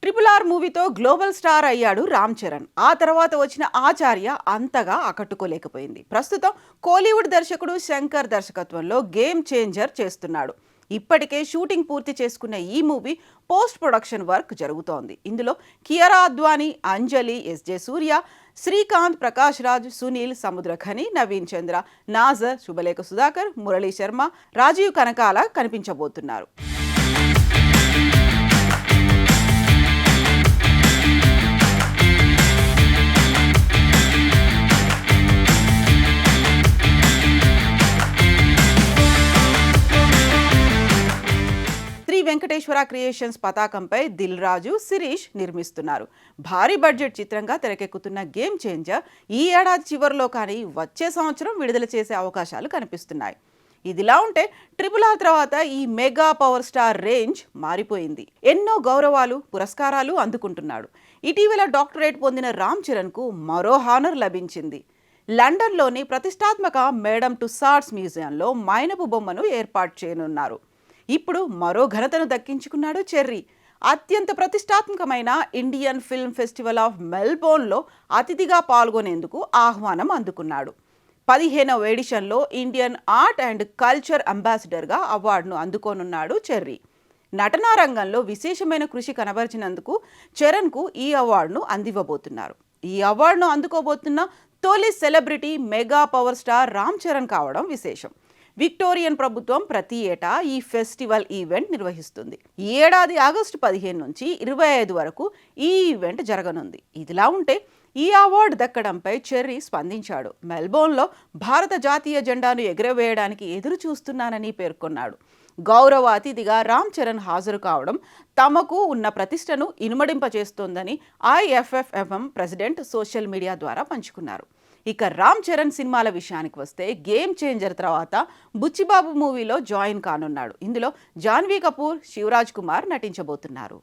RRR మూవీతో global star అయ్యాడు రామ్ చరణ్. ఆ తర్వాత వచ్చిన ఆచార్య అంతగా ఆకట్టుకోలేకపోయింది. ప్రస్తుతం కోలీవుడ్ దర్శకుడు శంకర్ దర్శకత్వంలో గేమ్ చేంజర్ చేస్తున్నాడు. ఇప్పటికే షూటింగ్ పూర్తి చేసుకున్న ఈ మూవీ పోస్ట్ ప్రొడక్షన్ వర్క్ జరుగుతోంది. ఇందులో కియారా అద్వానీ, అంజలి, ఎస్జే సూర్య, శ్రీకాంత్, ప్రకాష్ రాజ్, సునీల్, సముద్రఖని, నవీన్ చంద్ర, నాజర్, శుభలేఖ సుధాకర్, మురళీ శర్మ, రాజీవ్ కనకాల కనిపించబోతున్నారు. వెంకటేశ్వర క్రియేషన్స్ పతాకంపై దిల్ రాజు, శిరీష్ నిర్మిస్తున్నారు. భారీ బడ్జెట్ చిత్రంగా తెరకెక్కుతున్న గేమ్ చేంజర్ ఈ ఏడాది చివరిలో కానీ వచ్చే సంవత్సరం విడుదల చేసే అవకాశాలు కనిపిస్తున్నాయి. ఇదిలా ఉంటే RRR తర్వాత ఈ మెగా పవర్ స్టార్ రేంజ్ మారిపోయింది. ఎన్నో గౌరవాలు, పురస్కారాలు అందుకుంటున్నాడు. ఇటీవల డాక్టరేట్ పొందిన రామ్ చరణ్కు మరో హానర్ లభించింది. లండన్లోని ప్రతిష్టాత్మక మేడమ్ టుస్సాడ్స్ మ్యూజియంలో మైనపు బొమ్మను ఏర్పాటు చేయనున్నారు. ఇప్పుడు మరో ఘనతను దక్కించుకున్నాడు చెర్రీ. అత్యంత ప్రతిష్టాత్మకమైన ఇండియన్ ఫిల్మ్ ఫెస్టివల్ ఆఫ్ మెల్బోర్న్లో అతిథిగా పాల్గొనేందుకు ఆహ్వానం అందుకున్నాడు. 15వ ఎడిషన్లో ఇండియన్ ఆర్ట్ అండ్ కల్చర్ అంబాసిడర్గా అవార్డును అందుకోనున్నాడు చెర్రీ. నటనా రంగంలో విశేషమైన కృషి కనబరిచినందుకు చరణ్కు ఈ అవార్డును అందివ్వబోతున్నారు. ఈ అవార్డును అందుకోబోతున్న తొలి celebrity mega power star Ram Charan కావడం విశేషం. విక్టోరియన్ ప్రభుత్వం ప్రతి ఏటా ఈ ఫెస్టివల్ ఈవెంట్ నిర్వహిస్తుంది. ఈ ఏడాది ఆగస్టు 15 నుంచి 25 వరకు ఈ ఈవెంట్ జరగనుంది. ఇదిలా ఉంటే ఈ అవార్డు దక్కడంపై చెర్రీ స్పందించాడు. మెల్బోర్న్లో భారత జాతీయ జెండాను ఎగురవేయడానికి ఎదురు చూస్తున్నానని పేర్కొన్నాడు. గౌరవ అతిథిగా రామ్ చరణ్ హాజరు కావడం తమకు ఉన్న ప్రతిష్టను ఇనుమడింపచేస్తోందని IFFM ప్రెసిడెంట్ సోషల్ మీడియా ద్వారా పంచుకున్నారు. ఇక రామ్ చరణ్ సినిమాల విషయానికి వస్తే గేమ్ చేంజర్ తర్వాత బుచ్చిబాబు మూవీలో జాయిన్ కానున్నాడు. ఇందులో జాన్వీ కపూర్, శివరాజ్ కుమార్ నటించబోతున్నారు.